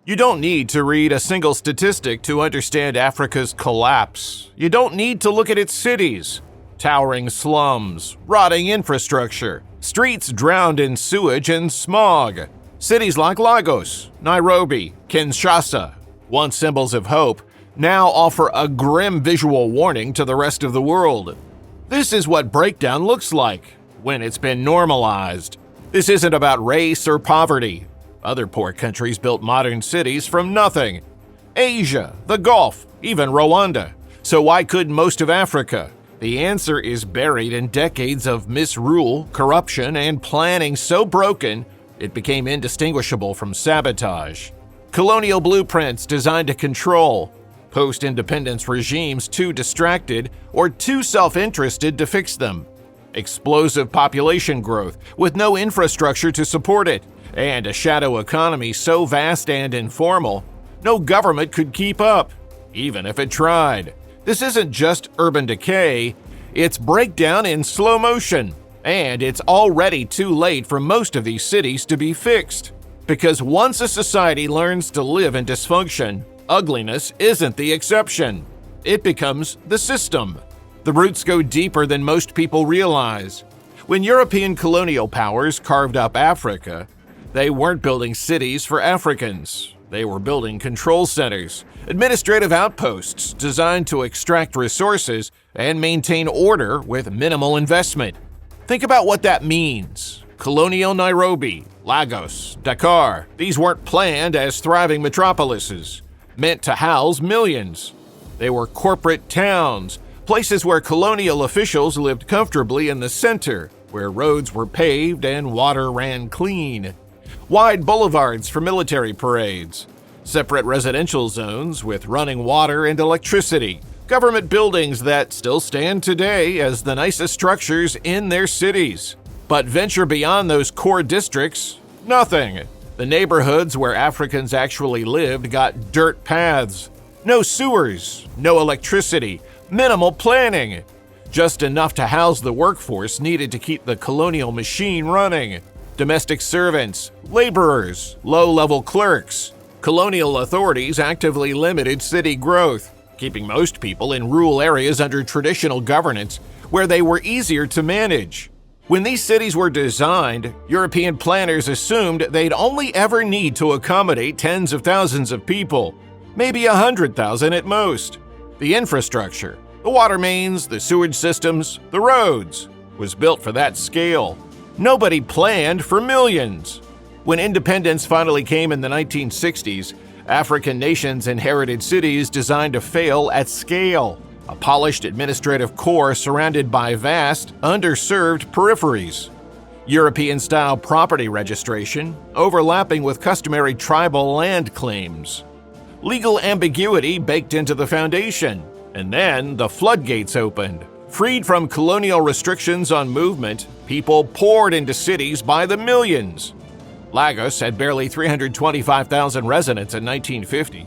You don't need to read a single statistic to understand Africa's collapse. You don't need to look at its cities. Towering slums, rotting infrastructure, streets drowned in sewage and smog. Cities like Lagos, Nairobi, Kinshasa, once symbols of hope, now offer a grim visual warning to the rest of the world. This is what breakdown looks like when it's been normalized. This isn't about race or poverty. Other poor countries built modern cities from nothing. Asia, the Gulf, even Rwanda. So why couldn't most of Africa? The answer is buried in decades of misrule, corruption, and planning so broken it became indistinguishable from sabotage. Colonial blueprints designed to control. Post-independence regimes too distracted or too self-interested to fix them. Explosive population growth with no infrastructure to support it. And a shadow economy so vast and informal, no government could keep up, even if it tried. This isn't just urban decay, it's breakdown in slow motion. And it's already too late for most of these cities to be fixed. Because once a society learns to live in dysfunction, ugliness isn't the exception. It becomes the system. The roots go deeper than most people realize. When European colonial powers carved up Africa, they weren't building cities for Africans. They were building control centers, administrative outposts designed to extract resources and maintain order with minimal investment. Think about what that means. Colonial Nairobi, Lagos, Dakar, these weren't planned as thriving metropolises, meant to house millions. They were corporate towns, places where colonial officials lived comfortably in the center, where roads were paved and water ran clean. Wide boulevards for military parades, separate residential zones with running water and electricity, government buildings that still stand today as the nicest structures in their cities. But venture beyond those core districts, nothing. The neighborhoods where Africans actually lived got dirt paths, no sewers, no electricity, minimal planning, just enough to house the workforce needed to keep the colonial machine running. Domestic servants, laborers, low-level clerks. Colonial authorities actively limited city growth, keeping most people in rural areas under traditional governance where they were easier to manage. When these cities were designed, European planners assumed they'd only ever need to accommodate tens of thousands of people, maybe 100,000 at most. The infrastructure, the water mains, the sewage systems, the roads, was built for that scale. Nobody planned for millions. When independence finally came in the 1960s, African nations inherited cities designed to fail at scale, a polished administrative core surrounded by vast, underserved peripheries. European-style property registration, overlapping with customary tribal land claims. Legal ambiguity baked into the foundation, and then the floodgates opened. Freed from colonial restrictions on movement, people poured into cities by the millions. Lagos had barely 325,000 residents in 1950.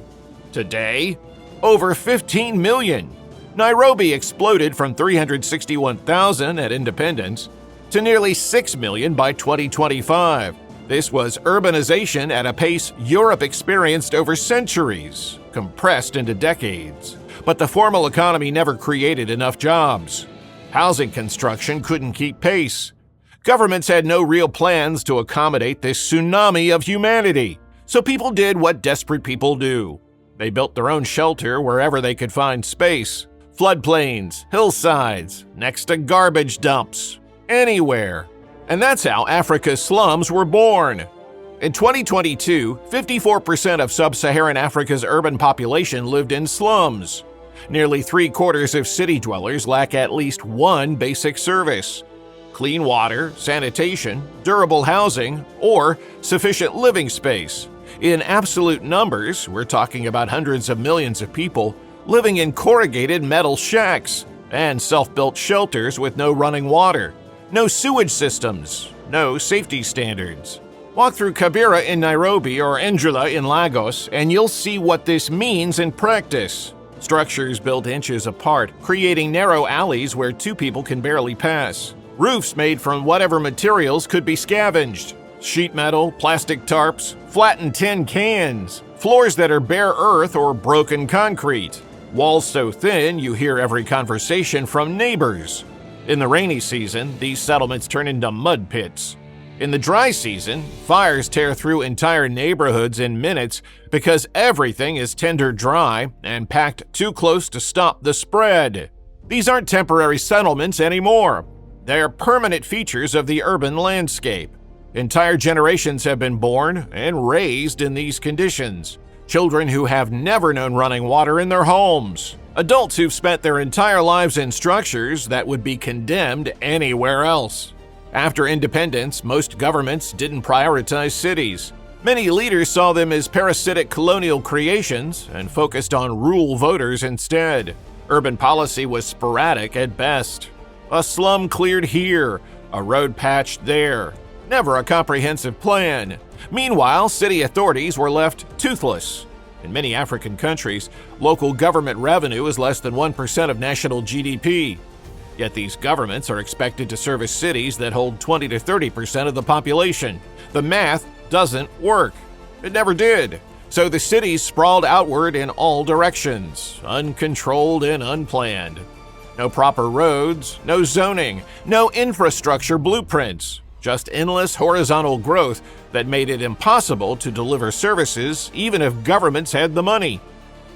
Today, over 15 million. Nairobi exploded from 361,000 at independence to nearly 6 million by 2025. This was urbanization at a pace Europe experienced over centuries, compressed into decades. But the formal economy never created enough jobs. Housing construction couldn't keep pace. Governments had no real plans to accommodate this tsunami of humanity. So people did what desperate people do. They built their own shelter wherever they could find space. Floodplains, hillsides, next to garbage dumps, anywhere. And that's how Africa's slums were born. In 2022, 54% of sub-Saharan Africa's urban population lived in slums. Nearly 3/4 of city dwellers lack at least one basic service: clean water, sanitation, durable housing, or sufficient living space. In absolute numbers, we're talking about hundreds of millions of people living in corrugated metal shacks and self-built shelters with no running water, no sewage systems, no safety standards. Walk through Kibera in Nairobi or Njula in Lagos, and you'll see what this means in practice. Structures built inches apart, creating narrow alleys where two people can barely pass. Roofs made from whatever materials could be scavenged. sheet metal, plastic tarps, flattened tin cans, floors that are bare earth or broken concrete, walls so thin you hear every conversation from neighbors. In the rainy season, these settlements turn into mud pits. In the dry season, fires tear through entire neighborhoods in minutes because everything is tinder dry and packed too close to stop the spread. These aren't temporary settlements anymore. They're permanent features of the urban landscape. Entire generations have been born and raised in these conditions. Children who have never known running water in their homes. Adults who've spent their entire lives in structures that would be condemned anywhere else. After independence, most governments didn't prioritize cities. Many leaders saw them as parasitic colonial creations and focused on rural voters instead. Urban policy was sporadic at best. A slum cleared here, a road patched there. Never a comprehensive plan. Meanwhile, city authorities were left toothless. In many African countries, local government revenue is less than 1% of national GDP. Yet these governments are expected to service cities that hold 20 to 30% of the population. The math doesn't work. It never did. So the cities sprawled outward in all directions, uncontrolled and unplanned. No proper roads, no zoning, no infrastructure blueprints, just endless horizontal growth that made it impossible to deliver services even if governments had the money.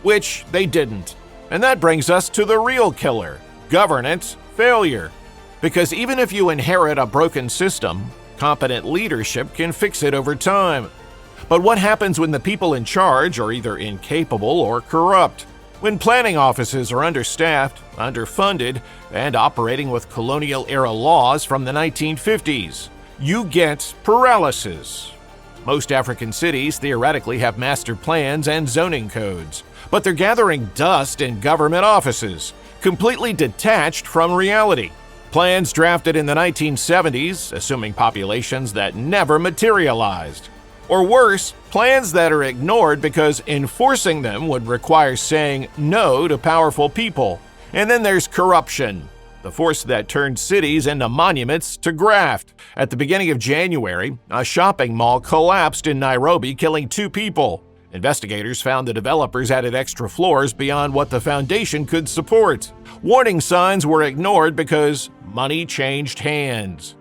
Which they didn't. And that brings us to the real killer: governance failure. Because even if you inherit a broken system, competent leadership can fix it over time. But what happens when the people in charge are either incapable or corrupt? When planning offices are understaffed, underfunded, and operating with colonial-era laws from the 1950s, you get paralysis. Most African cities theoretically have master plans and zoning codes, but they're gathering dust in government offices, completely detached from reality. Plans drafted in the 1970s, assuming populations that never materialized. Or worse, plans that are ignored because enforcing them would require saying no to powerful people. And then there's corruption, the force that turned cities into monuments to graft. At the beginning of January, a shopping mall collapsed in Nairobi, killing 2 people. Investigators found the developers added extra floors beyond what the foundation could support. Warning signs were ignored because money changed hands.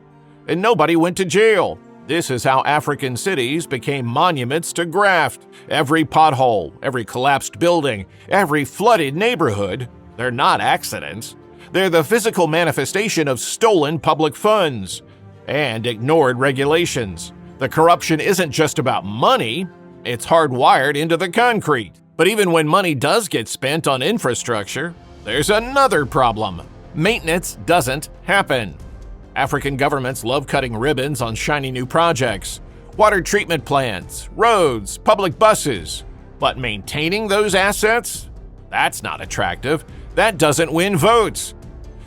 And nobody went to jail. This is how African cities became monuments to graft. Every pothole, every collapsed building, every flooded neighborhood, they're not accidents. They're the physical manifestation of stolen public funds and ignored regulations. The corruption isn't just about money, it's hardwired into the concrete. But even when money does get spent on infrastructure, there's another problem. Maintenance doesn't happen. African governments love cutting ribbons on shiny new projects, water treatment plants, roads, public buses. But maintaining those assets? That's not attractive. That doesn't win votes.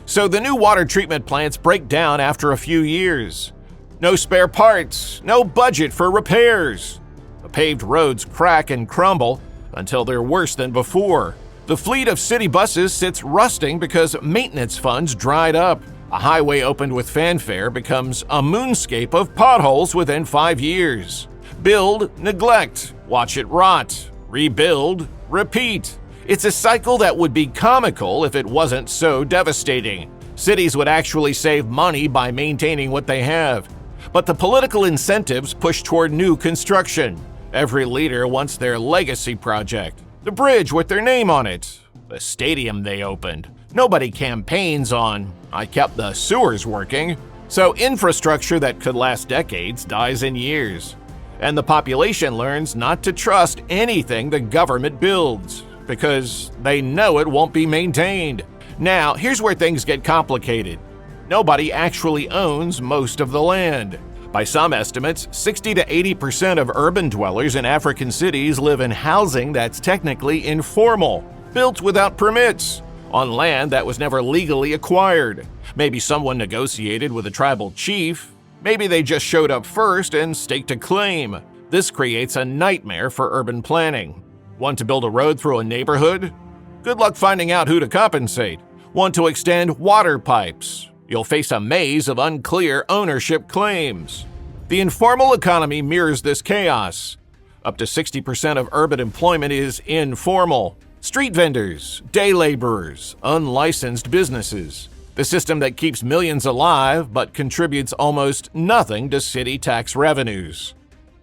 So the new water treatment plants break down after a few years. No spare parts, no budget for repairs. The paved roads crack and crumble until they're worse than before. The fleet of city buses sits rusting because maintenance funds dried up. A highway opened with fanfare becomes a moonscape of potholes within 5 years. Build, neglect, watch it rot, rebuild, repeat. It's a cycle that would be comical if it wasn't so devastating. Cities would actually save money by maintaining what they have. But the political incentives push toward new construction. Every leader wants their legacy project. The bridge with their name on it. The stadium they opened. Nobody campaigns on, "I kept the sewers working." So infrastructure that could last decades dies in years. And the population learns not to trust anything the government builds, because they know it won't be maintained. Now, here's where things get complicated. Nobody actually owns most of the land. By some estimates, 60 to 80% of urban dwellers in African cities live in housing that's technically informal, built without permits, on land that was never legally acquired. Maybe someone negotiated with a tribal chief. Maybe they just showed up first and staked a claim. This creates a nightmare for urban planning. Want to build a road through a neighborhood? Good luck finding out who to compensate. Want to extend water pipes? You'll face a maze of unclear ownership claims. The informal economy mirrors this chaos. Up to 60% of urban employment is informal. Street vendors, day laborers, unlicensed businesses. The system that keeps millions alive but contributes almost nothing to city tax revenues.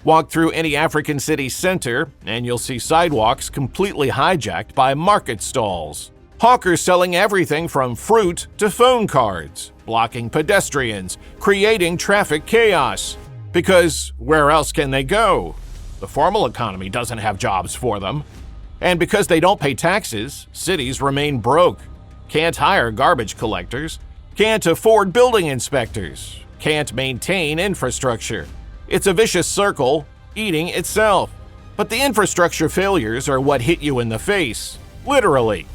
Walk through any African city center and you'll see sidewalks completely hijacked by market stalls. Hawkers selling everything from fruit to phone cards, blocking pedestrians, creating traffic chaos. Because where else can they go? The formal economy doesn't have jobs for them. And because they don't pay taxes, cities remain broke. Can't hire garbage collectors, can't afford building inspectors, can't maintain infrastructure. It's a vicious circle, eating itself. But the infrastructure failures are what hit you in the face, literally.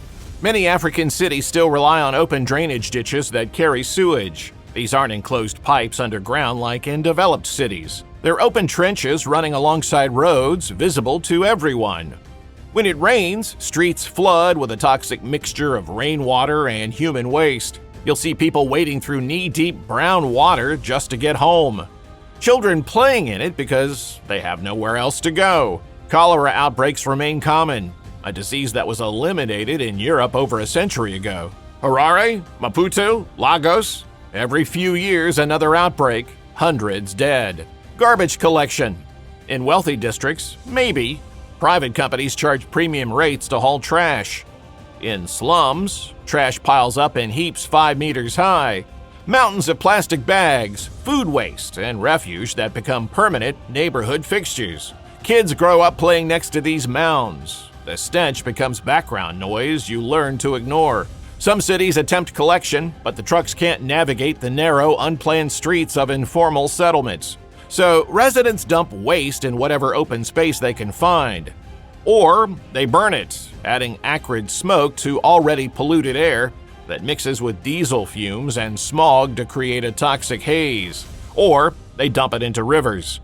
Many African cities still rely on open drainage ditches that carry sewage. These aren't enclosed pipes underground like in developed cities. They're open trenches running alongside roads, visible to everyone. When it rains, streets flood with a toxic mixture of rainwater and human waste. You'll see people wading through knee-deep brown water just to get home. Children playing in it because they have nowhere else to go. Cholera outbreaks remain common, a disease that was eliminated in Europe over a century ago. Harare, Maputo, Lagos, every few years another outbreak, hundreds dead. Garbage collection. In wealthy districts, maybe. Private companies charge premium rates to haul trash. In slums, trash piles up in heaps 5 meters high. Mountains of plastic bags, food waste, and refuse that become permanent neighborhood fixtures. Kids grow up playing next to these mounds. The stench becomes background noise you learn to ignore. Some cities attempt collection, but the trucks can't navigate the narrow, unplanned streets of informal settlements. So residents dump waste in whatever open space they can find. Or they burn it, adding acrid smoke to already polluted air that mixes with diesel fumes and smog to create a toxic haze. Or they dump it into rivers.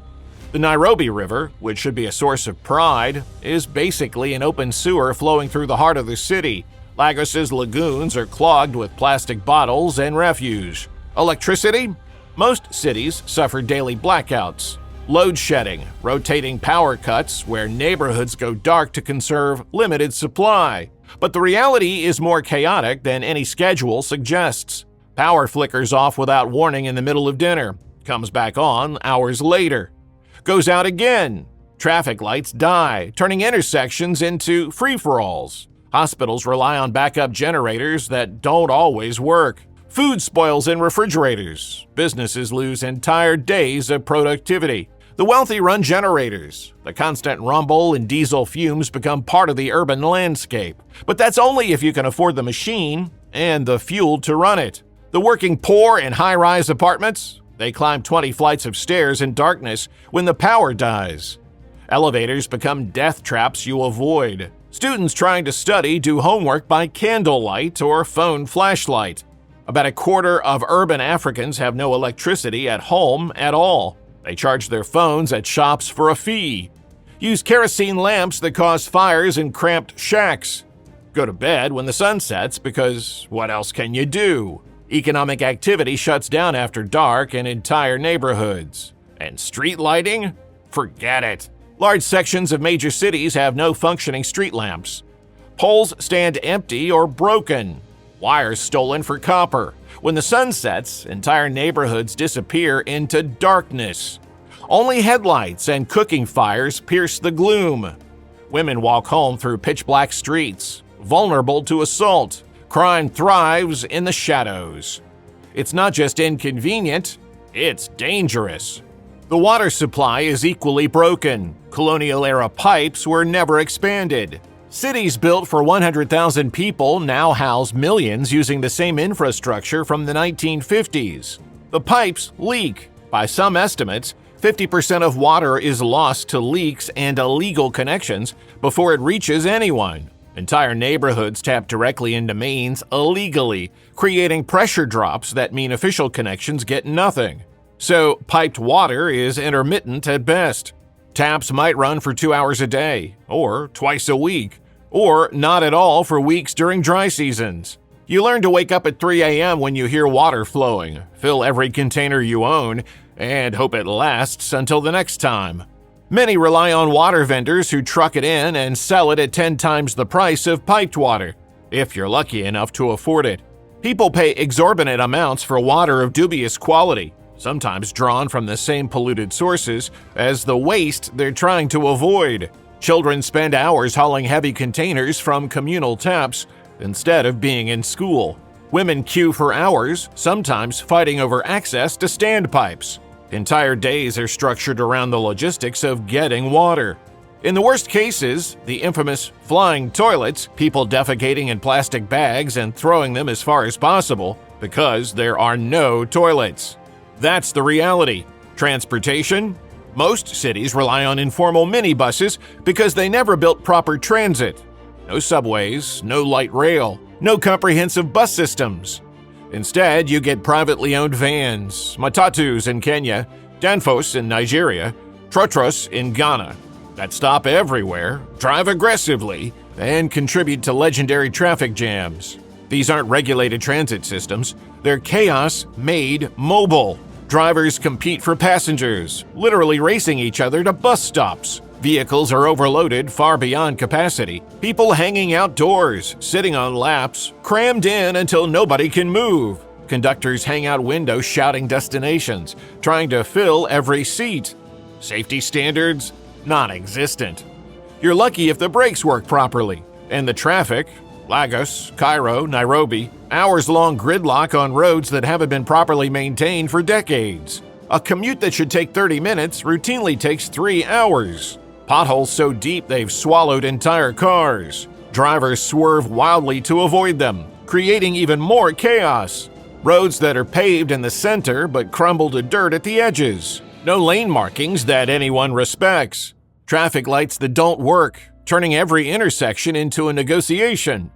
The Nairobi River, which should be a source of pride, is basically an open sewer flowing through the heart of the city. Lagos's lagoons are clogged with plastic bottles and refuse. Electricity? Most cities suffer daily blackouts. Load shedding, rotating power cuts where neighborhoods go dark to conserve limited supply. But the reality is more chaotic than any schedule suggests. Power flickers off without warning in the middle of dinner, comes back on hours later. Goes out again. Traffic lights die, turning intersections into free-for-alls. Hospitals rely on backup generators that don't always work. Food spoils in refrigerators. Businesses lose entire days of productivity. The wealthy run generators. The constant rumble and diesel fumes become part of the urban landscape. But that's only if you can afford the machine and the fuel to run it. The working poor in high-rise apartments, they climb 20 flights of stairs in darkness when the power dies. Elevators become death traps you avoid. Students trying to study do homework by candlelight or phone flashlight. About a quarter of urban Africans have no electricity at home at all. They charge their phones at shops for a fee. Use kerosene lamps that cause fires in cramped shacks. Go to bed when the sun sets because what else can you do? Economic activity shuts down after dark in entire neighborhoods. And street lighting? Forget it. Large sections of major cities have no functioning street lamps. Poles stand empty or broken. Wires stolen for copper. When the sun sets, entire neighborhoods disappear into darkness. Only headlights and cooking fires pierce the gloom. Women walk home through pitch-black streets, vulnerable to assault. Crime thrives in the shadows. It's not just inconvenient, it's dangerous. The water supply is equally broken. Colonial-era pipes were never expanded. Cities built for 100,000 people now house millions using the same infrastructure from the 1950s. The pipes leak. By some estimates, 50% of water is lost to leaks and illegal connections before it reaches anyone. Entire neighborhoods tap directly into mains illegally, creating pressure drops that mean official connections get nothing. So, piped water is intermittent at best. Taps might run for 2 hours a day, or twice a week, or not at all for weeks during dry seasons. You learn to wake up at 3 a.m. when you hear water flowing, fill every container you own, and hope it lasts until the next time. Many rely on water vendors who truck it in and sell it at 10 times the price of piped water, if you're lucky enough to afford it. People pay exorbitant amounts for water of dubious quality, sometimes drawn from the same polluted sources as the waste they're trying to avoid. Children spend hours hauling heavy containers from communal taps instead of being in school. Women queue for hours, sometimes fighting over access to standpipes. Entire days are structured around the logistics of getting water. In the worst cases, the infamous flying toilets, people defecating in plastic bags and throwing them as far as possible because there are no toilets. That's the reality. Transportation? Most cities rely on informal minibuses because they never built proper transit. No subways, no light rail, no comprehensive bus systems. Instead, you get privately owned vans, matatus in Kenya, danfos in Nigeria, trotros in Ghana, that stop everywhere, drive aggressively, and contribute to legendary traffic jams. These aren't regulated transit systems, they're chaos made mobile. Drivers compete for passengers, literally racing each other to bus stops. Vehicles are overloaded far beyond capacity. People hanging outdoors, sitting on laps, crammed in until nobody can move. Conductors hang out windows shouting destinations, trying to fill every seat. Safety standards? Non-existent. You're lucky if the brakes work properly. And the traffic? Lagos, Cairo, Nairobi, hours-long gridlock on roads that haven't been properly maintained for decades. A commute that should take 30 minutes routinely takes 3 hours. Potholes so deep they've swallowed entire cars. Drivers swerve wildly to avoid them, creating even more chaos. Roads that are paved in the center but crumble to dirt at the edges. No lane markings that anyone respects. Traffic lights that don't work, turning every intersection into a negotiation.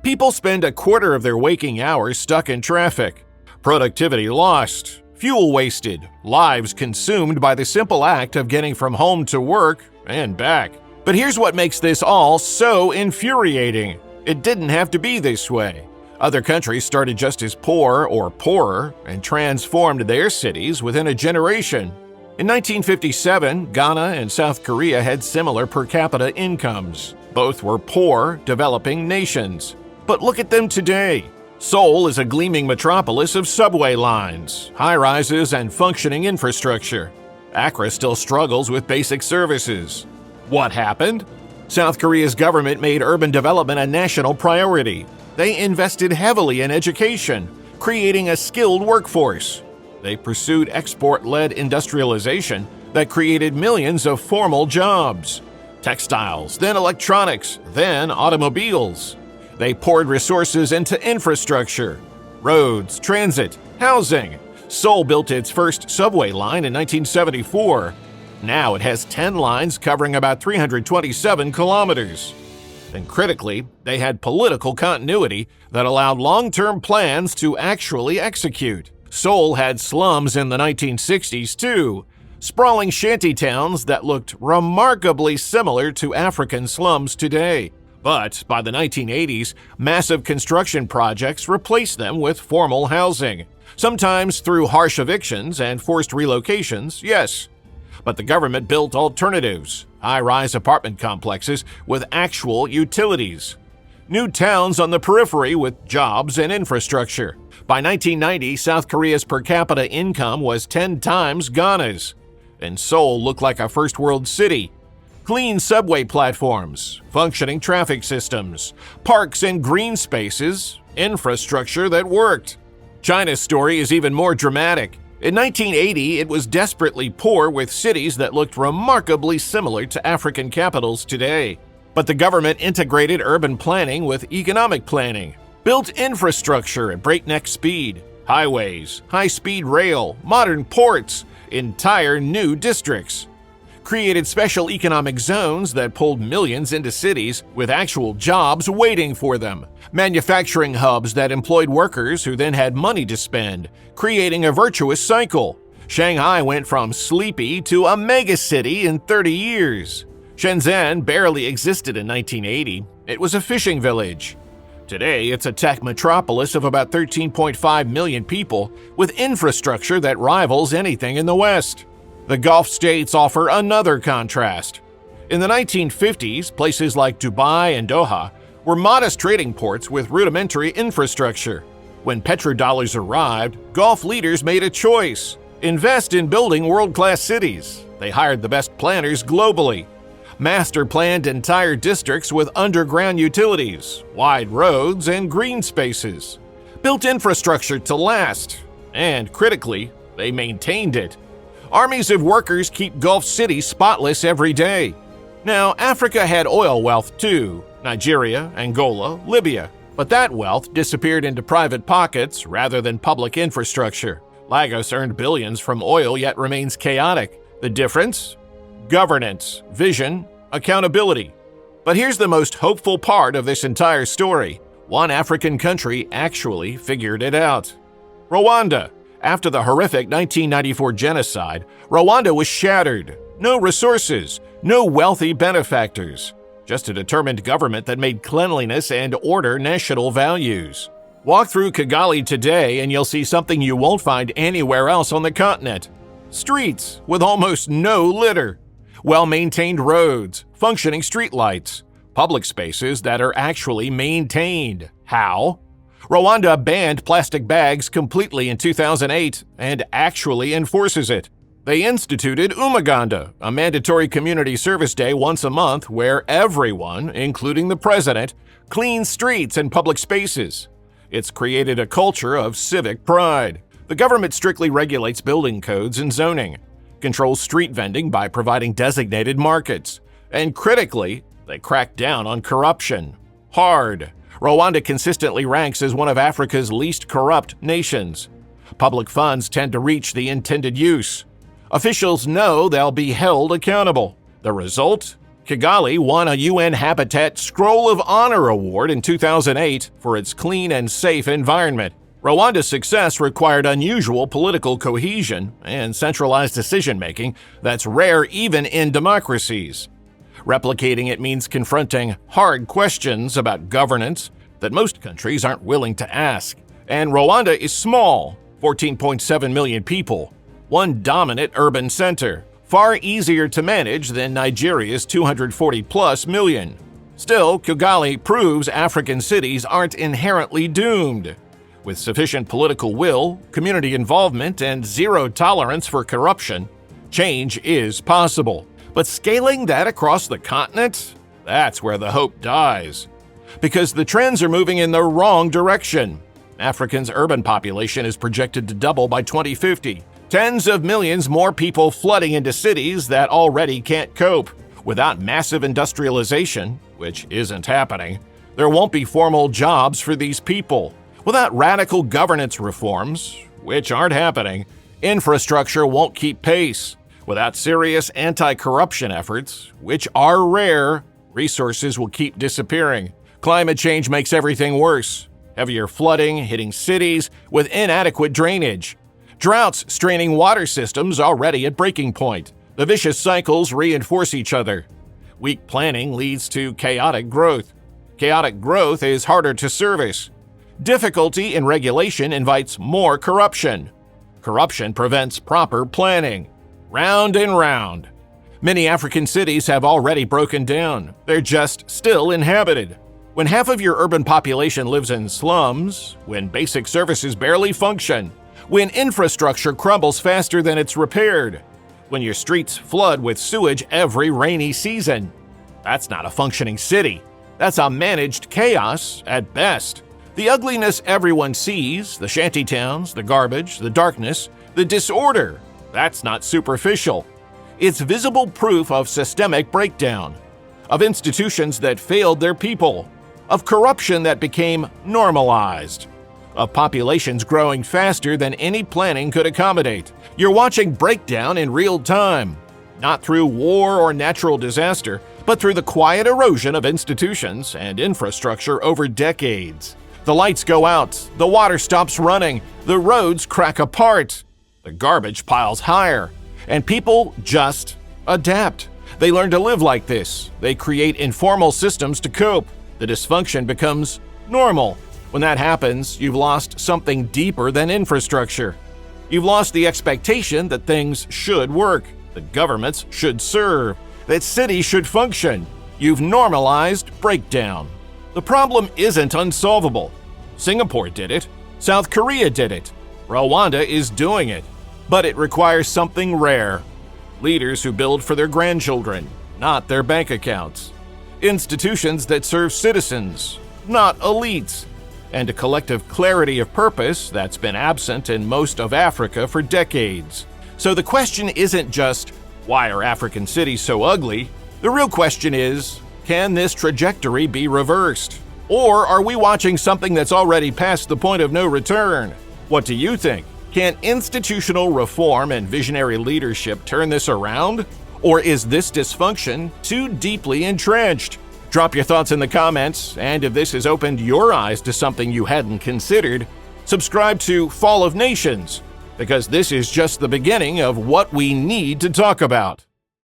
People spend a quarter of their waking hours stuck in traffic. Productivity lost, fuel wasted, lives consumed by the simple act of getting from home to work and back. But here's what makes this all so infuriating. It didn't have to be this way. Other countries started just as poor or poorer and transformed their cities within a generation. In 1957, Ghana and South Korea had similar per capita incomes. Both were poor, developing nations. But look at them today. Seoul is a gleaming metropolis of subway lines, high-rises, and functioning infrastructure. Accra still struggles with basic services. What happened? South Korea's government made urban development a national priority. They invested heavily in education, creating a skilled workforce. They pursued export-led industrialization that created millions of formal jobs. Textiles, then electronics, then automobiles. They poured resources into infrastructure, roads, transit, housing. Seoul built its first subway line in 1974. Now it has 10 lines covering about 327 kilometers. And critically, they had political continuity that allowed long-term plans to actually execute. Seoul had slums in the 1960s too, sprawling shantytowns that looked remarkably similar to African slums today. But by the 1980s, massive construction projects replaced them with formal housing. Sometimes through harsh evictions and forced relocations, yes. But the government built alternatives, high-rise apartment complexes with actual utilities. New towns on the periphery with jobs and infrastructure. By 1990, South Korea's per capita income was 10 times Ghana's. And Seoul looked like a first-world city. Clean subway platforms, functioning traffic systems, parks and green spaces, infrastructure that worked. China's story is even more dramatic. In 1980, it was desperately poor with cities that looked remarkably similar to African capitals today. But the government integrated urban planning with economic planning, built infrastructure at breakneck speed, highways, high-speed rail, modern ports, entire new districts. Created special economic zones that pulled millions into cities with actual jobs waiting for them. Manufacturing hubs that employed workers who then had money to spend, creating a virtuous cycle. Shanghai went from sleepy to a megacity in 30 years. Shenzhen barely existed in 1980. It was a fishing village. Today, it's a tech metropolis of about 13.5 million people with infrastructure that rivals anything in the West. The Gulf states offer another contrast. In the 1950s, places like Dubai and Doha were modest trading ports with rudimentary infrastructure. When petrodollars arrived, Gulf leaders made a choice: invest in building world-class cities. They hired the best planners globally, master-planned entire districts with underground utilities, wide roads, and green spaces, built infrastructure to last, and critically, they maintained it. Armies of workers keep Gulf cities spotless every day. Now, Africa had oil wealth too: Nigeria, Angola, Libya. But that wealth disappeared into private pockets rather than public infrastructure. Lagos earned billions from oil yet remains chaotic. The difference? Governance, vision, accountability. But here's the most hopeful part of this entire story. One African country actually figured it out. Rwanda. After the horrific 1994 genocide, Rwanda was shattered. No resources, no wealthy benefactors. Just a determined government that made cleanliness and order national values. Walk through Kigali today and you'll see something you won't find anywhere else on the continent. Streets with almost no litter. Well-maintained roads, functioning streetlights, public spaces that are actually maintained. How? Rwanda banned plastic bags completely in 2008 and actually enforces it. They instituted Umuganda, a mandatory community service day once a month where everyone, including the president, cleans streets and public spaces. It's created a culture of civic pride. The government strictly regulates building codes and zoning, controls street vending by providing designated markets, and critically, they crack down on corruption. Hard. Rwanda consistently ranks as one of Africa's least corrupt nations. Public funds tend to reach the intended use. Officials know they'll be held accountable. The result? Kigali won a UN Habitat Scroll of Honor Award in 2008 for its clean and safe environment. Rwanda's success required unusual political cohesion and centralized decision-making that's rare even in democracies. Replicating it means confronting hard questions about governance that most countries aren't willing to ask. And Rwanda is small, 14.7 million people. One dominant urban center, far easier to manage than Nigeria's 240+ million. Still, Kigali proves African cities aren't inherently doomed. With sufficient political will, community involvement, and zero tolerance for corruption, change is possible. But scaling that across the continent? That's where the hope dies. Because the trends are moving in the wrong direction. Africa's urban population is projected to double by 2050. Tens of millions more people flooding into cities that already can't cope. Without massive industrialization, which isn't happening, there won't be formal jobs for these people. Without radical governance reforms, which aren't happening, infrastructure won't keep pace. Without serious anti-corruption efforts, which are rare, resources will keep disappearing. Climate change makes everything worse. Heavier flooding hitting cities with inadequate drainage. Droughts straining water systems already at breaking point. The vicious cycles reinforce each other. Weak planning leads to chaotic growth. Chaotic growth is harder to service. Difficulty in regulation invites more corruption. Corruption prevents proper planning. Round and round. Many African cities have already broken down. They're just still inhabited. When half of your urban population lives in slums, when basic services barely function, when infrastructure crumbles faster than it's repaired, when your streets flood with sewage every rainy season, that's not a functioning city. That's a managed chaos at best. The ugliness everyone sees, the shantytowns, the garbage, the darkness, the disorder, that's not superficial. It's visible proof of systemic breakdown, of institutions that failed their people, of corruption that became normalized, of populations growing faster than any planning could accommodate. You're watching breakdown in real time, not through war or natural disaster, but through the quiet erosion of institutions and infrastructure over decades. The lights go out, the water stops running, the roads crack apart, the garbage piles higher, and people just adapt. They learn to live like this. They create informal systems to cope. The dysfunction becomes Normal. When that happens, you've lost something deeper than infrastructure. You've lost the expectation that things should work, that governments should serve, that cities should function. You've normalized breakdown. The problem isn't unsolvable. Singapore did it. South Korea did it. Rwanda is doing it. But it requires something rare. Leaders who build for their grandchildren, not their bank accounts. Institutions that serve citizens, not elites. And a collective clarity of purpose that's been absent in most of Africa for decades. So the question isn't just, why are African cities so ugly? The real question is, can this trajectory be reversed? Or are we watching something that's already past the point of no return? What do you think? Can institutional reform and visionary leadership turn this around? Or is this dysfunction too deeply entrenched? Drop your thoughts in the comments, and if this has opened your eyes to something you hadn't considered, subscribe to Fall of Nations, because this is just the beginning of what we need to talk about.